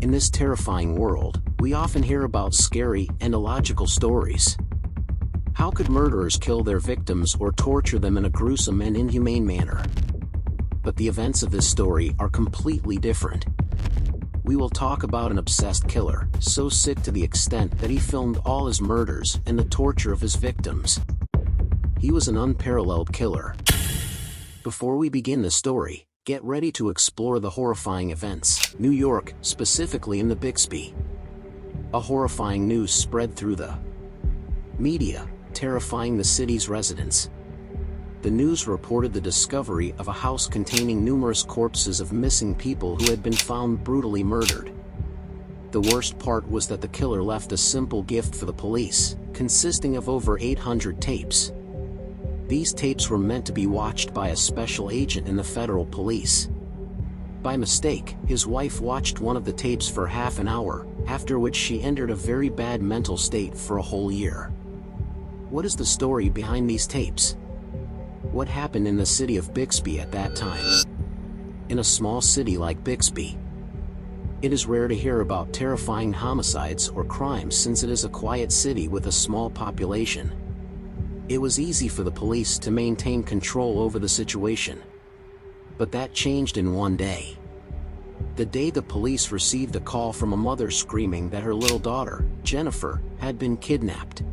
In this terrifying world, we often hear about scary and illogical stories. How could murderers kill their victims or torture them in a gruesome and inhumane manner? But the events of this story are completely different. We will talk about an obsessed killer, so sick to the extent that he filmed all his murders and the torture of his victims. He was an unparalleled killer. Before we begin the story, get ready to explore the horrifying events. New York, specifically in the Bixby. A horrifying news spread through the media, terrifying the city's residents. The news reported the discovery of a house containing numerous corpses of missing people who had been found brutally murdered. The worst part was that the killer left a simple gift for the police, consisting of over 800 tapes. These tapes were meant to be watched by a special agent in the federal police. By mistake, his wife watched one of the tapes for half an hour, after which she entered a very bad mental state for a whole year. What is the story behind these tapes? What happened in the city of Bixby at that time? In a small city like Bixby, it is rare to hear about terrifying homicides or crimes since it is a quiet city with a small population. It was easy for the police to maintain control over the situation. But that changed in one day. The day the police received a call from a mother screaming that her little daughter, Jennifer, had been kidnapped.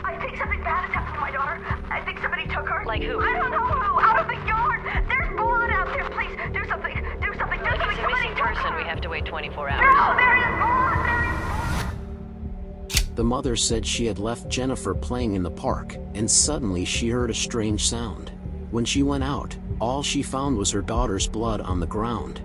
I think something bad has happened to my daughter. I think somebody took her. Like who? I don't know who. Out of the yard. There's blood out there. Please, do something. Do something. Do Like something. it's a missing Somebody took person, her. we have to wait 24 hours. No, there is blood. There is blood. The mother said she had left Jennifer playing in the park, and suddenly she heard a strange sound. When she went out, all she found was her daughter's blood on the ground.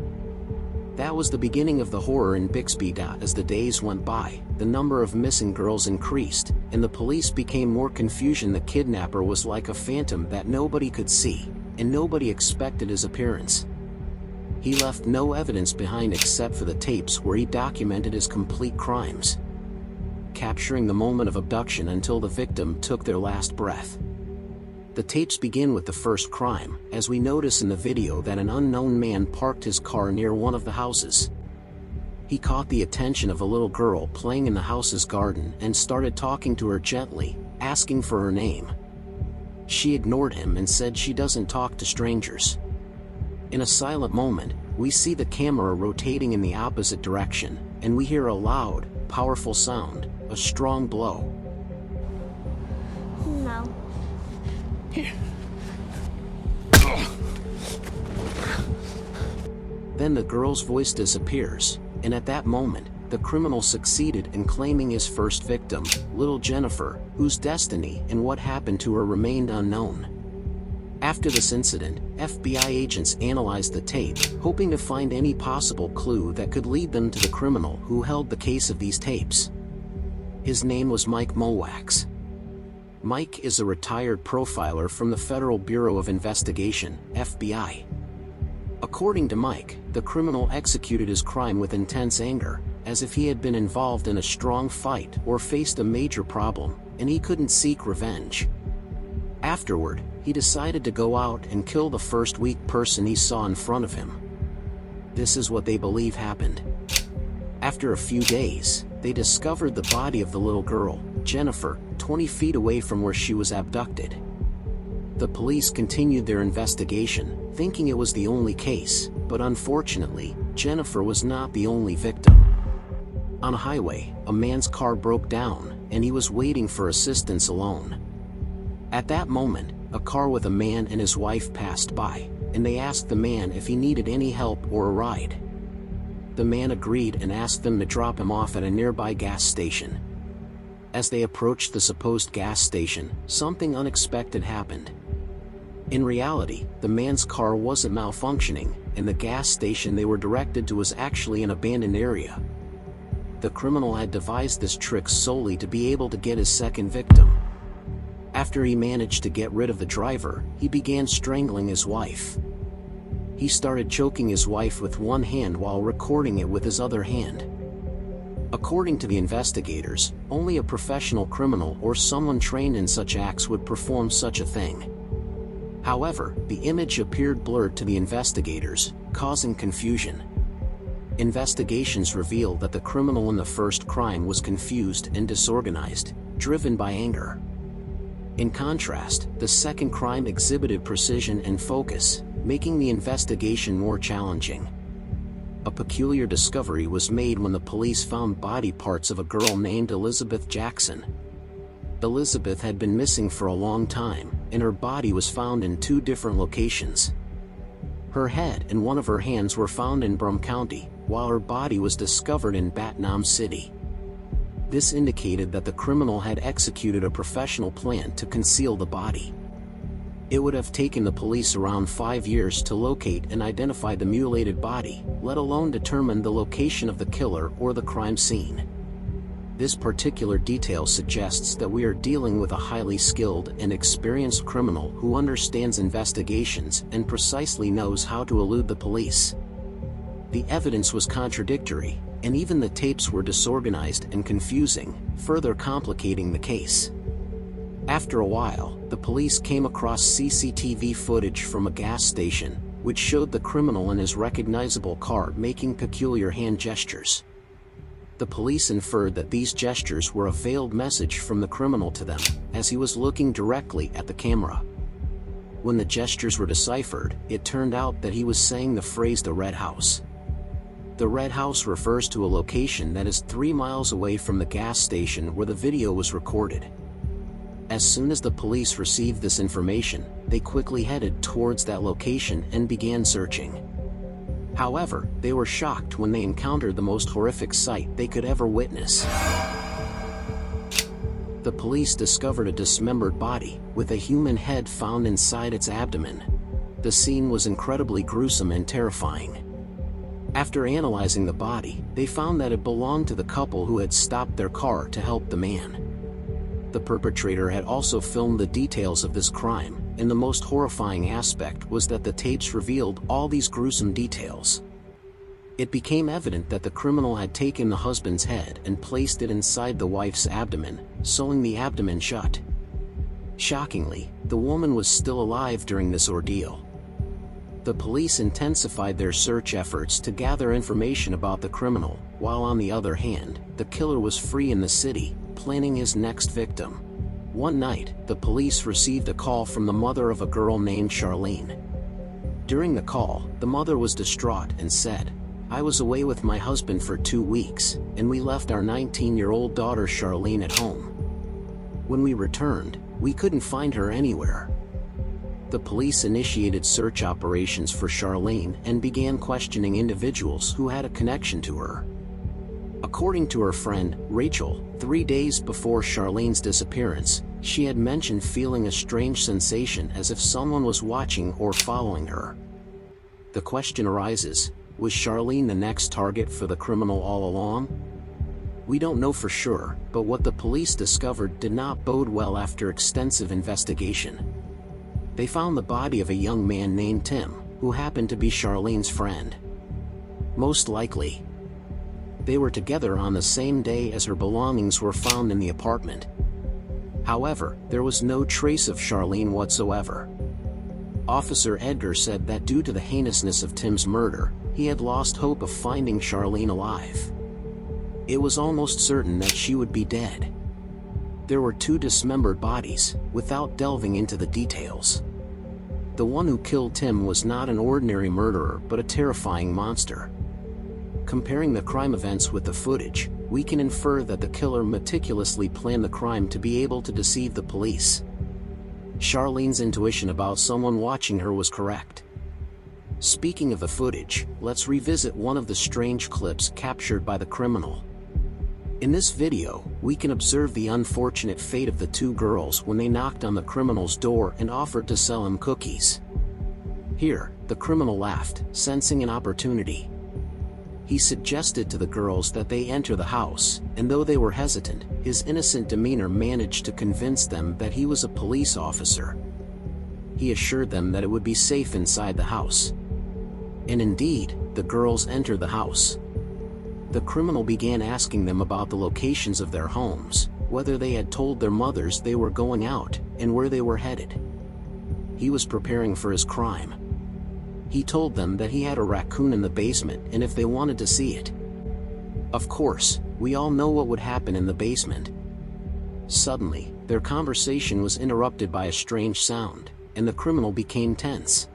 That was the beginning of the horror in Bixby. As the days went by, the number of missing girls increased, and the police became more confused. The kidnapper was like a phantom that nobody could see, and nobody expected his appearance. He left no evidence behind except for the tapes where he documented his complete crimes, capturing the moment of abduction until the victim took their last breath. The tapes begin with the first crime, as we notice in the video that an unknown man parked his car near one of the houses. He caught the attention of a little girl playing in the house's garden and started talking to her gently, asking for her name. She ignored him and said she doesn't talk to strangers. In a silent moment, we see the camera rotating in the opposite direction, and we hear a loud, powerful sound, a strong blow. No. Then the girl's voice disappears, and at that moment, the criminal succeeded in claiming his first victim, little Jennifer, whose destiny and what happened to her remained unknown. After this incident, FBI agents analyzed the tape, hoping to find any possible clue that could lead them to the criminal who held the case of these tapes. His name was Mike Mowax. Mike is a retired profiler from the Federal Bureau of Investigation, FBI. According to Mike, the criminal executed his crime with intense anger, as if he had been involved in a strong fight or faced a major problem, and he couldn't seek revenge. Afterward, he decided to go out and kill the first weak person he saw in front of him. This is what they believe happened. After a few days, they discovered the body of the little girl, Jennifer, 20 feet away from where she was abducted. The police continued their investigation, thinking it was the only case, but unfortunately, Jennifer was not the only victim. On a highway, a man's car broke down, and he was waiting for assistance alone. At that moment, a car with a man and his wife passed by, and they asked the man if he needed any help or a ride. The man agreed and asked them to drop him off at a nearby gas station. As they approached the supposed gas station, something unexpected happened. In reality, the man's car wasn't malfunctioning, and the gas station they were directed to was actually an abandoned area. The criminal had devised this trick solely to be able to get his second victim. After he managed to get rid of the driver, he began strangling his wife. He started choking his wife with one hand while recording it with his other hand. According to the investigators, only a professional criminal or someone trained in such acts would perform such a thing. However, the image appeared blurred to the investigators, causing confusion. Investigations reveal that the criminal in the first crime was confused and disorganized, driven by anger. In contrast, the second crime exhibited precision and focus, making the investigation more challenging. A peculiar discovery was made when the police found body parts of a girl named Elizabeth Jackson. Elizabeth had been missing for a long time, and her body was found in 2 different locations. Her head and one of her hands were found in Brum County, while her body was discovered in Batnam City. This indicated that the criminal had executed a professional plan to conceal the body. It would have taken the police around 5 years to locate and identify the mutilated body, let alone determine the location of the killer or the crime scene. This particular detail suggests that we are dealing with a highly skilled and experienced criminal who understands investigations and precisely knows how to elude the police. The evidence was contradictory, and even the tapes were disorganized and confusing, further complicating the case. After a while, the police came across CCTV footage from a gas station, which showed the criminal in his recognizable car making peculiar hand gestures. The police inferred that these gestures were a veiled message from the criminal to them, as he was looking directly at the camera. When the gestures were deciphered, it turned out that he was saying the phrase "the Red House." The Red House refers to a location that is 3 miles away from the gas station where the video was recorded. As soon as the police received this information, they quickly headed towards that location and began searching. However, they were shocked when they encountered the most horrific sight they could ever witness. The police discovered a dismembered body, with a human head found inside its abdomen. The scene was incredibly gruesome and terrifying. After analyzing the body, they found that it belonged to the couple who had stopped their car to help the man. The perpetrator had also filmed the details of this crime, and the most horrifying aspect was that the tapes revealed all these gruesome details. It became evident that the criminal had taken the husband's head and placed it inside the wife's abdomen, sewing the abdomen shut. Shockingly, the woman was still alive during this ordeal. The police intensified their search efforts to gather information about the criminal, while on the other hand, the killer was free in the city, planning his next victim. One night, the police received a call from the mother of a girl named Charlene. During the call, the mother was distraught and said, "I was away with my husband for 2 weeks, and we left our 19-year-old daughter Charlene at home. When we returned, we couldn't find her anywhere." The police initiated search operations for Charlene and began questioning individuals who had a connection to her. According to her friend, Rachel, 3 days before Charlene's disappearance, she had mentioned feeling a strange sensation as if someone was watching or following her. The question arises, was Charlene the next target for the criminal all along? We don't know for sure, but what the police discovered did not bode well after extensive investigation. They found the body of a young man named Tim, who happened to be Charlene's friend. Most likely, they were together on the same day as her belongings were found in the apartment. However, there was no trace of Charlene whatsoever. Officer Edgar said that due to the heinousness of Tim's murder, he had lost hope of finding Charlene alive. It was almost certain that she would be dead. There were 2 dismembered bodies, without delving into the details. The one who killed Tim was not an ordinary murderer but a terrifying monster. Comparing the crime events with the footage, we can infer that the killer meticulously planned the crime to be able to deceive the police. Charlene's intuition about someone watching her was correct. Speaking of the footage, let's revisit one of the strange clips captured by the criminal. In this video, we can observe the unfortunate fate of the 2 girls when they knocked on the criminal's door and offered to sell him cookies. Here, the criminal laughed, sensing an opportunity. He suggested to the girls that they enter the house, and though they were hesitant, his innocent demeanor managed to convince them that he was a police officer. He assured them that it would be safe inside the house. And indeed, the girls entered the house. The criminal began asking them about the locations of their homes, whether they had told their mothers they were going out, and where they were headed. He was preparing for his crime. He told them that he had a raccoon in the basement and if they wanted to see it. Of course, we all know what would happen in the basement. Suddenly, their conversation was interrupted by a strange sound, and the criminal became tense.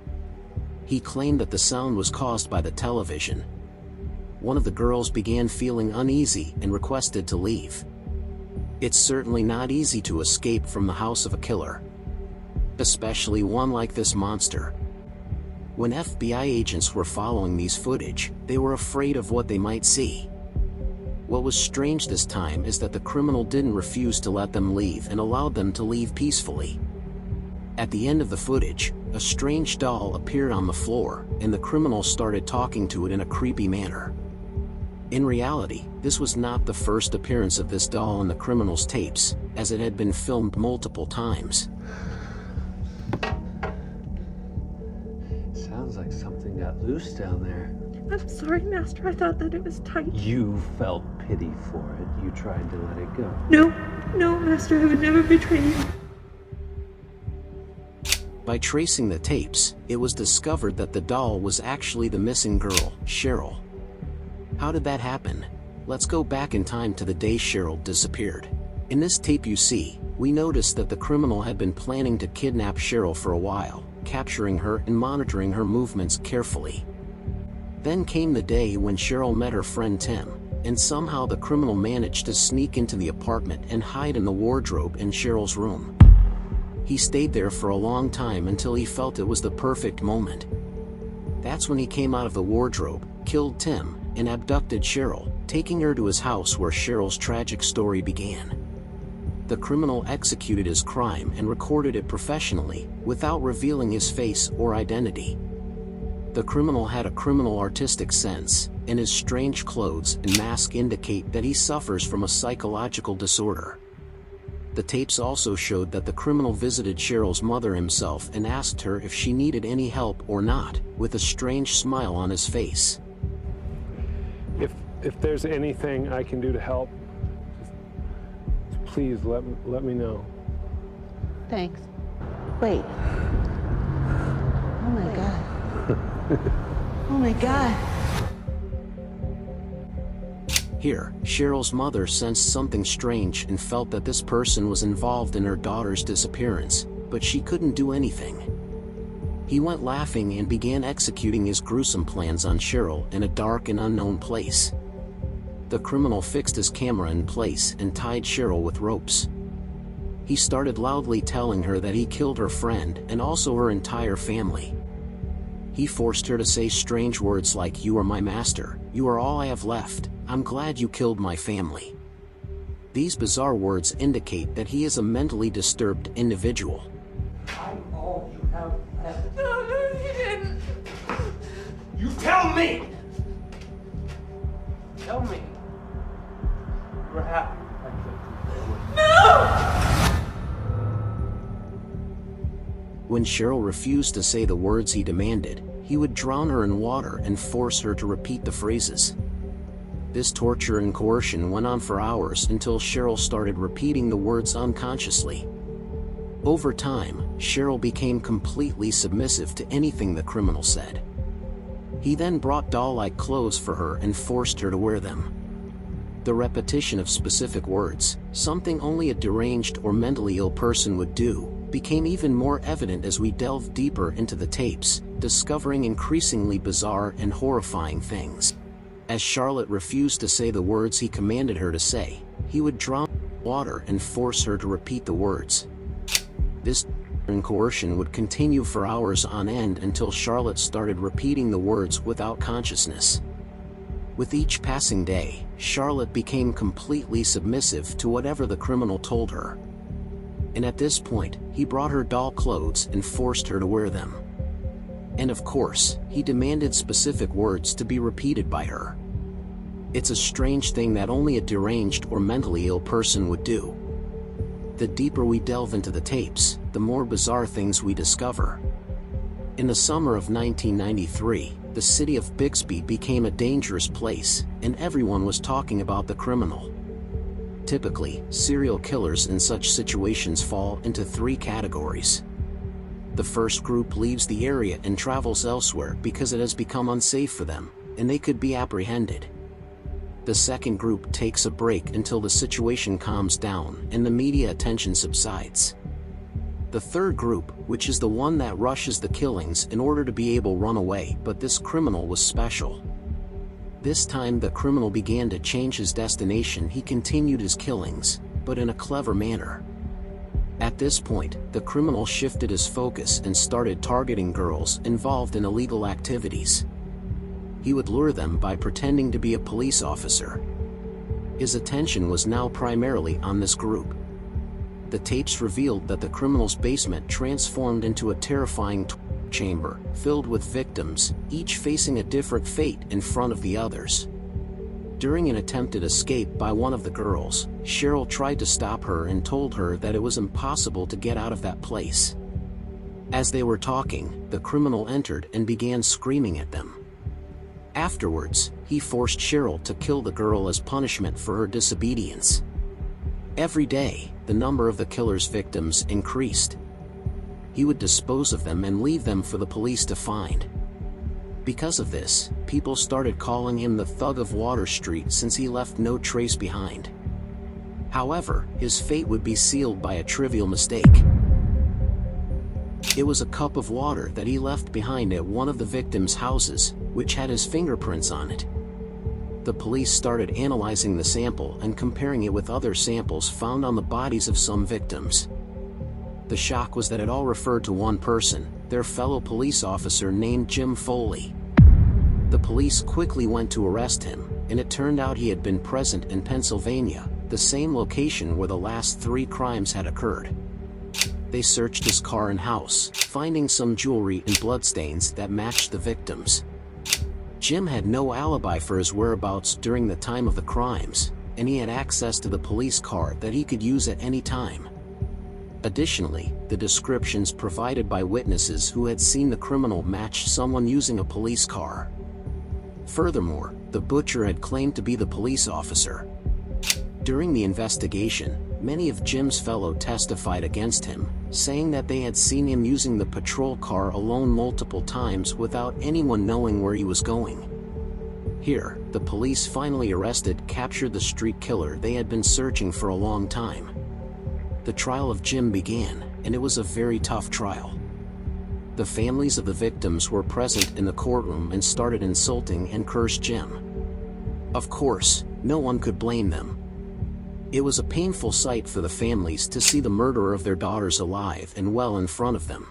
He claimed that the sound was caused by the television. One of the girls began feeling uneasy and requested to leave. It's certainly not easy to escape from the house of a killer, especially one like this monster. When FBI agents were following these footage, they were afraid of what they might see. What was strange this time is that the criminal didn't refuse to let them leave and allowed them to leave peacefully. At the end of the footage, a strange doll appeared on the floor, and the criminal started talking to it in a creepy manner. In reality, this was not the first appearance of this doll on the criminal's tapes, as it had been filmed multiple times. Sounds like something got loose down there. I'm sorry, Master. I thought that it was tight. You felt pity for it. You tried to let it go. No, Master. I would never betray you. By tracing the tapes, it was discovered that the doll was actually the missing girl, Cheryl. How did that happen? Let's go back in time to the day Cheryl disappeared. In this tape you see, we noticed that the criminal had been planning to kidnap Cheryl for a while, capturing her and monitoring her movements carefully. Then came the day when Cheryl met her friend Tim, and somehow the criminal managed to sneak into the apartment and hide in the wardrobe in Cheryl's room. He stayed there for a long time until he felt it was the perfect moment. That's when he came out of the wardrobe, killed Tim, and abducted Cheryl, taking her to his house where Cheryl's tragic story began. The criminal executed his crime and recorded it professionally, without revealing his face or identity. The criminal had a criminal artistic sense, and his strange clothes and mask indicate that he suffers from a psychological disorder. The tapes also showed that the criminal visited Cheryl's mother himself and asked her if she needed any help or not, with a strange smile on his face. If there's anything I can do to help, just please let me know. Thanks. Wait. Oh my God. Oh my God. Here, Cheryl's mother sensed something strange and felt that this person was involved in her daughter's disappearance, but she couldn't do anything. He went laughing and began executing his gruesome plans on Cheryl in a dark and unknown place. The criminal fixed his camera in place and tied Cheryl with ropes. He started loudly telling her that he killed her friend and also her entire family. He forced her to say strange words like, "You are my master, you are all I have left, I'm glad you killed my family." These bizarre words indicate that he is a mentally disturbed individual. I'm all you have left. No, you didn't. You tell me! Tell me. You're happy. When Cheryl refused to say the words he demanded, he would drown her in water and force her to repeat the phrases. This torture and coercion went on for hours until Cheryl started repeating the words unconsciously. Over time, Cheryl became completely submissive to anything the criminal said. He then brought doll-like clothes for her and forced her to wear them. The repetition of specific words, something only a deranged or mentally ill person would do, became even more evident as we delved deeper into the tapes, discovering increasingly bizarre and horrifying things. As Charlotte refused to say the words he commanded her to say, he would drown her in water and force her to repeat the words. This coercion would continue for hours on end until Charlotte started repeating the words without consciousness. With each passing day, Charlotte became completely submissive to whatever the criminal told her. And at this point, he brought her doll clothes and forced her to wear them. And of course, he demanded specific words to be repeated by her. It's a strange thing that only a deranged or mentally ill person would do. The deeper we delve into the tapes, the more bizarre things we discover. In the summer of 1993, the city of Bixby became a dangerous place, and everyone was talking about the criminal. Typically, serial killers in such situations fall into three categories. The first group leaves the area and travels elsewhere because it has become unsafe for them, and they could be apprehended. The second group takes a break until the situation calms down and the media attention subsides. The third group, which is the one that rushes the killings in order to be able to run away, but this criminal was special. This time the criminal began to change his destination. He continued his killings, but in a clever manner. At this point, the criminal shifted his focus and started targeting girls involved in illegal activities. He would lure them by pretending to be a police officer. His attention was now primarily on this group. The tapes revealed that the criminal's basement transformed into a terrifying chamber, filled with victims, each facing a different fate in front of the others. During an attempted escape by one of the girls, Cheryl tried to stop her and told her that it was impossible to get out of that place. As they were talking, the criminal entered and began screaming at them. Afterwards, he forced Cheryl to kill the girl as punishment for her disobedience. Every day, the number of the killer's victims increased. He would dispose of them and leave them for the police to find. Because of this, people started calling him the Thug of Water Street since he left no trace behind. However, his fate would be sealed by a trivial mistake. It was a cup of water that he left behind at one of the victims' houses, which had his fingerprints on it. The police started analyzing the sample and comparing it with other samples found on the bodies of some victims. The shock was that it all referred to one person, their fellow police officer named Jim Foley. The police quickly went to arrest him, and it turned out he had been present in Pennsylvania, the same location where the last 3 crimes had occurred. They searched his car and house, finding some jewelry and bloodstains that matched the victims. Jim had no alibi for his whereabouts during the time of the crimes, and he had access to the police car that he could use at any time. Additionally, the descriptions provided by witnesses who had seen the criminal matched someone using a police car. Furthermore, the butcher had claimed to be the police officer. During the investigation, many of Jim's fellow testified against him, saying that they had seen him using the patrol car alone multiple times without anyone knowing where he was going. Here, the police finally captured the street killer they had been searching for a long time. The trial of Jim began, and it was a very tough trial. The families of the victims were present in the courtroom and started insulting and cursed Jim. Of course, no one could blame them. It was a painful sight for the families to see the murderer of their daughters alive and well in front of them.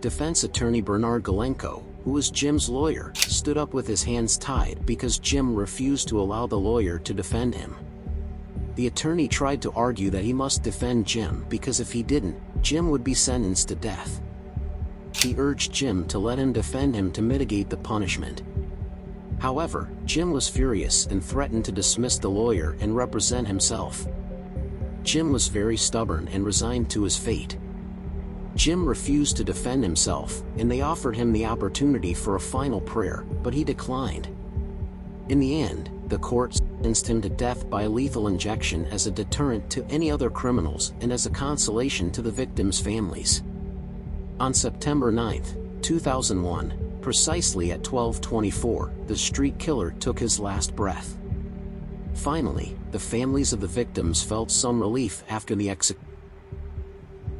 Defense attorney Bernard Galenko, who was Jim's lawyer, stood up with his hands tied because Jim refused to allow the lawyer to defend him. The attorney tried to argue that he must defend Jim because if he didn't, Jim would be sentenced to death. He urged Jim to let him defend him to mitigate the punishment. However, Jim was furious and threatened to dismiss the lawyer and represent himself. Jim was very stubborn and resigned to his fate. Jim refused to defend himself, and they offered him the opportunity for a final prayer, but he declined. In the end, the court sentenced him to death by lethal injection as a deterrent to any other criminals and as a consolation to the victims' families. On September 9, 2001, precisely at 12:24, the street killer took his last breath. Finally, the families of the victims felt some relief after the execution.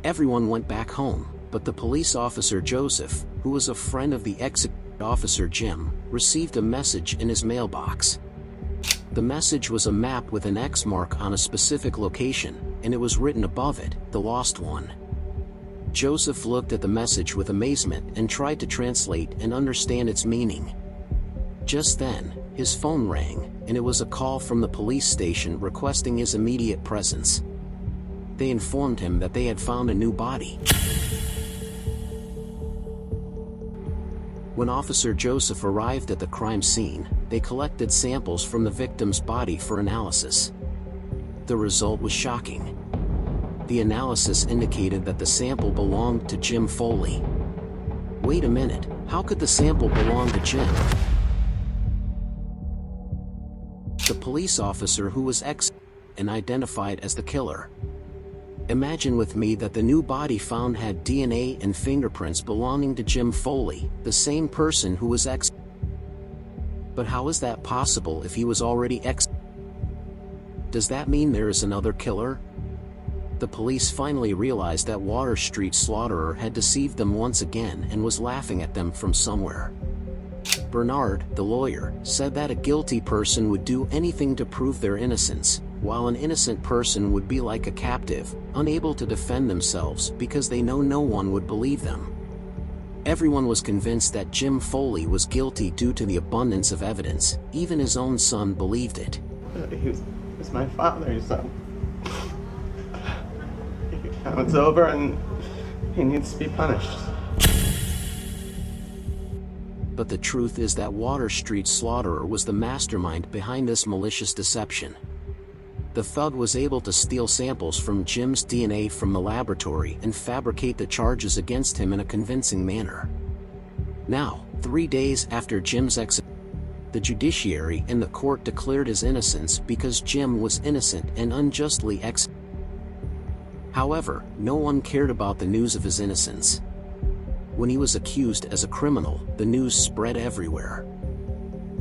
Everyone went back home, but the police officer Joseph, who was a friend of the executed officer Jim, received a message in his mailbox. The message was a map with an X mark on a specific location, and it was written above it, "The Lost One." Joseph looked at the message with amazement and tried to translate and understand its meaning. Just then, his phone rang, and it was a call from the police station requesting his immediate presence. They informed him that they had found a new body. When Officer Joseph arrived at the crime scene, they collected samples from the victim's body for analysis. The result was shocking. The analysis indicated that the sample belonged to Jim Foley. Wait a minute, how could the sample belong to Jim? The police officer who was and identified as the killer. Imagine with me that the new body found had DNA and fingerprints belonging to Jim Foley, the same person who was But how is that possible if he was already Does that mean there is another killer? The police finally realized that Water Street slaughterer had deceived them once again and was laughing at them from somewhere. Bernard, the lawyer, said that a guilty person would do anything to prove their innocence, while an innocent person would be like a captive, unable to defend themselves because they know no one would believe them. Everyone was convinced that Jim Foley was guilty due to the abundance of evidence. Even his own son believed it. He was my father, so now it's over and he needs to be punished. But the truth is that Water Street slaughterer was the mastermind behind this malicious deception. The thug was able to steal samples from Jim's DNA from the laboratory and fabricate the charges against him in a convincing manner. Now, 3 days after Jim's the judiciary and the court declared his innocence because Jim was innocent and unjustly However, no one cared about the news of his innocence. When he was accused as a criminal, the news spread everywhere.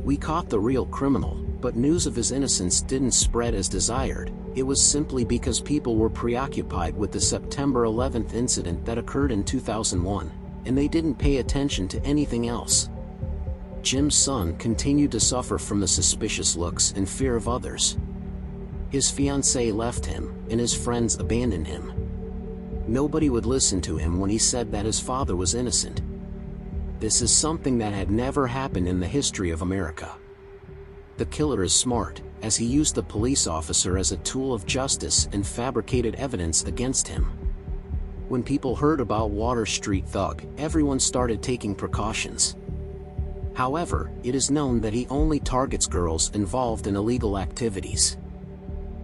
We caught the real criminal, but news of his innocence didn't spread as desired. It was simply because people were preoccupied with the September 11th incident that occurred in 2001, and they didn't pay attention to anything else. Jim's son continued to suffer from the suspicious looks and fear of others. His fiancée left him, and his friends abandoned him. Nobody would listen to him when he said that his father was innocent. This is something that had never happened in the history of America. The killer is smart, as he used the police officer as a tool of justice and fabricated evidence against him. When people heard about Water Street thug, everyone started taking precautions. However, it is known that he only targets girls involved in illegal activities.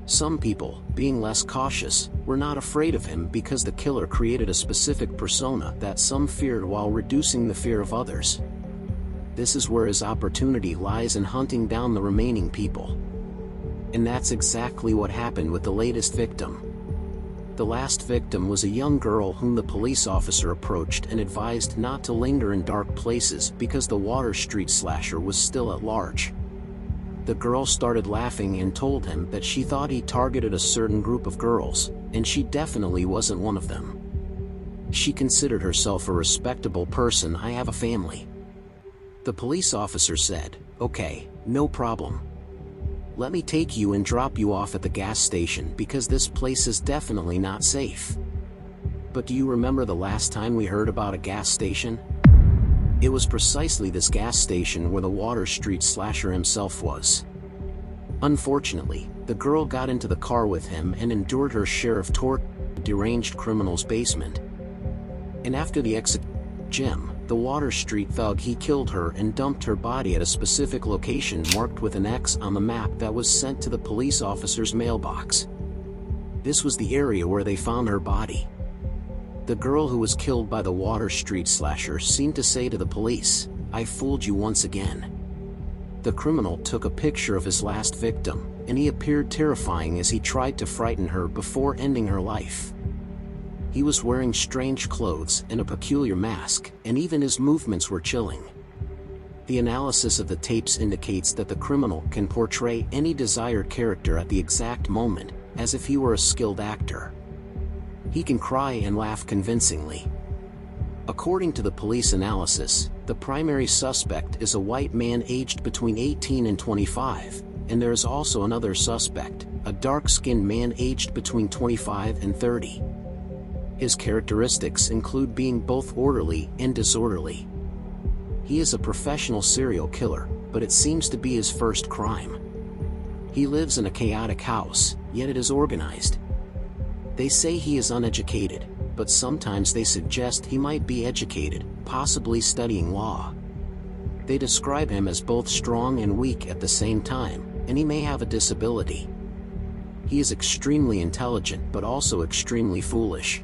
Some people, being less cautious, were not afraid of him because the killer created a specific persona that some feared while reducing the fear of others. This is where his opportunity lies in hunting down the remaining people. And that's exactly what happened with the latest victim. The last victim was a young girl whom the police officer approached and advised not to linger in dark places because the Water Street slasher was still at large. The girl started laughing and told him that she thought he targeted a certain group of girls, and she definitely wasn't one of them. She considered herself a respectable person. I have a family. The police officer said, "Okay, no problem. Let me take you and drop you off at the gas station because this place is definitely not safe." But do you remember the last time we heard about a gas station? It was precisely this gas station where the Water Street slasher himself was. Unfortunately, the girl got into the car with him and endured her share of torture in the deranged criminal's basement. And after the Jim, the Water Street thug, he killed her and dumped her body at a specific location marked with an X on the map that was sent to the police officer's mailbox. This was the area where they found her body. The girl who was killed by the Water Street slasher seemed to say to the police, "I fooled you once again." The criminal took a picture of his last victim, and he appeared terrifying as he tried to frighten her before ending her life. He was wearing strange clothes and a peculiar mask, and even his movements were chilling. The analysis of the tapes indicates that the criminal can portray any desired character at the exact moment, as if he were a skilled actor. He can cry and laugh convincingly. According to the police analysis, the primary suspect is a white man aged between 18 and 25, and there is also another suspect, a dark-skinned man aged between 25 and 30. His characteristics include being both orderly and disorderly. He is a professional serial killer, but it seems to be his first crime. He lives in a chaotic house, yet it is organized. They say he is uneducated, but sometimes they suggest he might be educated, possibly studying law. They describe him as both strong and weak at the same time, and he may have a disability. He is extremely intelligent but also extremely foolish.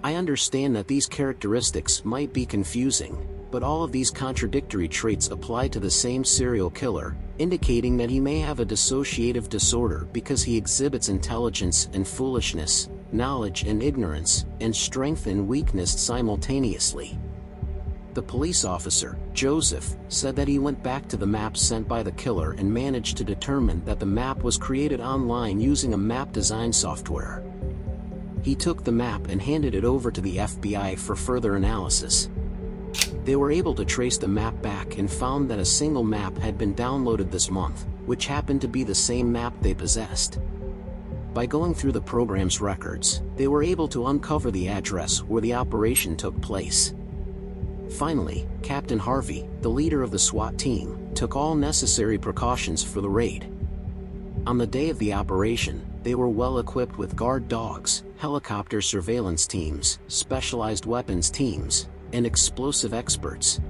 I understand that these characteristics might be confusing, but all of these contradictory traits apply to the same serial killer, indicating that he may have a dissociative disorder because he exhibits intelligence and foolishness, knowledge and ignorance, and strength and weakness simultaneously. The police officer, Joseph, said that he went back to the map sent by the killer and managed to determine that the map was created online using a map design software. He took the map and handed it over to the FBI for further analysis. They were able to trace the map back and found that a single map had been downloaded this month, which happened to be the same map they possessed. By going through the program's records, they were able to uncover the address where the operation took place. Finally, Captain Harvey, the leader of the SWAT team, took all necessary precautions for the raid. On the day of the operation, they were well equipped with guard dogs, helicopter surveillance teams, specialized weapons teams, and explosive experts.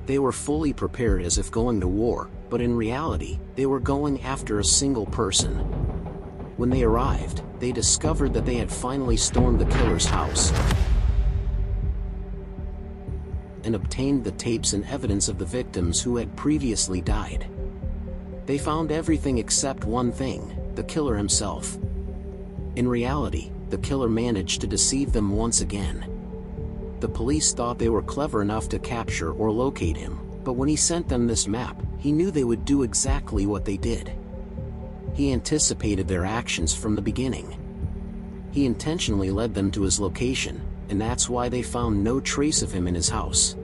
They were fully prepared as if going to war, but in reality, they were going after a single person. When they arrived, they discovered that they had finally stormed the killer's house and obtained the tapes and evidence of the victims who had previously died. They found everything except one thing: the killer himself. In reality, the killer managed to deceive them once again. The police thought they were clever enough to capture or locate him, but when he sent them this map, he knew they would do exactly what they did. He anticipated their actions from the beginning. He intentionally led them to his location, and that's why they found no trace of him in his house.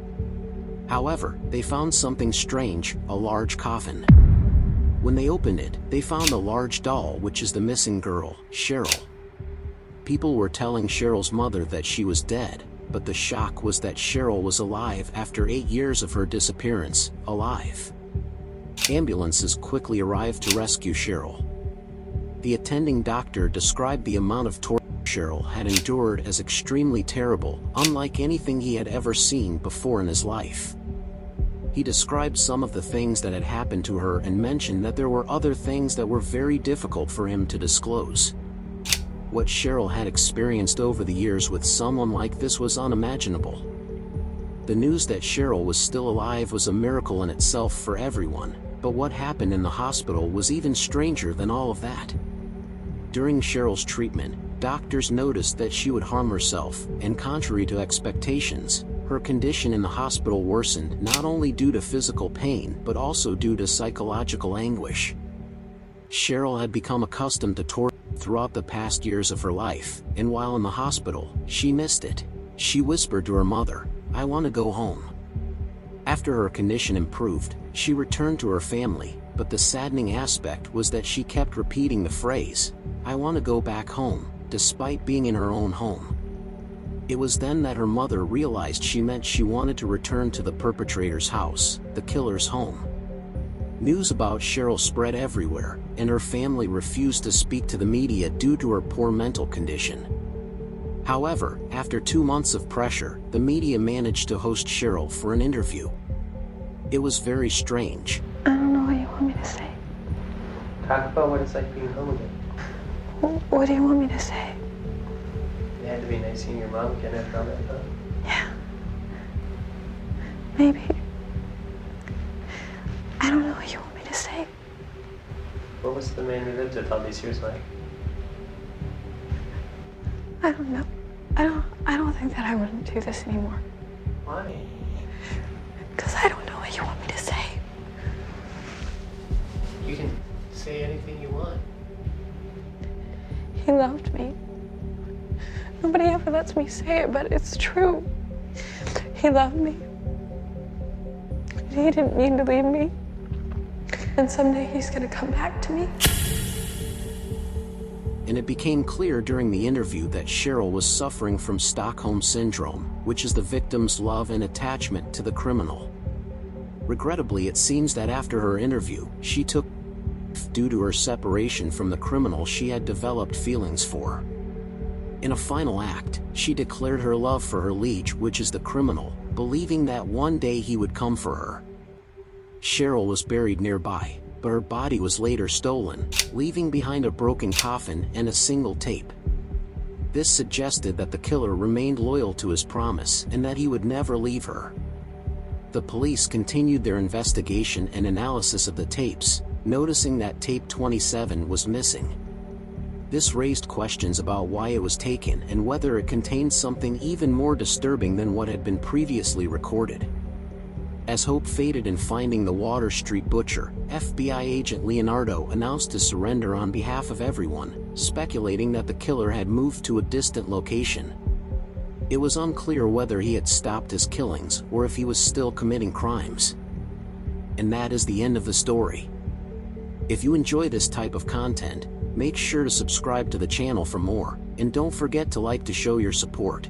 However, they found something strange: a large coffin. When they opened it, they found a large doll, which is the missing girl, Cheryl. People were telling Cheryl's mother that she was dead, but the shock was that Cheryl was alive after 8 years of her disappearance, alive. Ambulances quickly arrived to rescue Cheryl. The attending doctor described the amount of torture Cheryl had endured as extremely terrible, unlike anything he had ever seen before in his life. He described some of the things that had happened to her and mentioned that there were other things that were very difficult for him to disclose. What Cheryl had experienced over the years with someone like this was unimaginable. The news that Cheryl was still alive was a miracle in itself for everyone, but what happened in the hospital was even stranger than all of that. During Cheryl's treatment, doctors noticed that she would harm herself, and contrary to expectations, her condition in the hospital worsened not only due to physical pain but also due to psychological anguish. Cheryl had become accustomed to torture throughout the past years of her life, and while in the hospital, she missed it. She whispered to her mother, "I want to go home." After her condition improved, she returned to her family, but the saddening aspect was that she kept repeating the phrase, "I want to go back home," despite being in her own home. It was then that her mother realized she meant she wanted to return to the perpetrator's house, the killer's home. News about Cheryl spread everywhere, and her family refused to speak to the media due to her poor mental condition. However, after 2 months of pressure, the media managed to host Cheryl for an interview. It was very strange. I don't know what you want me to say. Talk about what it's like being home again. What do you want me to say? It had to be nice seeing your mom again after all that time. Yeah. Maybe. I don't know what you want me to say. What was the man you lived with all these years like? I don't know. I don't think that I wouldn't do this anymore. Why? Because I don't know what you want me to say. You can say anything you want. He loved me. Nobody ever lets me say it, but it's true. He loved me. He didn't mean to leave me. And someday he's gonna come back to me. And it became clear during the interview that Cheryl was suffering from Stockholm Syndrome, which is the victim's love and attachment to the criminal. Regrettably, it seems that after her interview, she took due to her separation from the criminal she had developed feelings for. In a final act, she declared her love for her liege, which is the criminal, believing that one day he would come for her. Cheryl was buried nearby, but her body was later stolen, leaving behind a broken coffin and a single tape. This suggested that the killer remained loyal to his promise and that he would never leave her. The police continued their investigation and analysis of the tapes, noticing that tape 27 was missing. This raised questions about why it was taken and whether it contained something even more disturbing than what had been previously recorded. As hope faded in finding the Water Street butcher, FBI agent Leonardo announced his surrender on behalf of everyone, speculating that the killer had moved to a distant location. It was unclear whether he had stopped his killings or if he was still committing crimes. And that is the end of the story. If you enjoy this type of content, make sure to subscribe to the channel for more, and don't forget to like to show your support.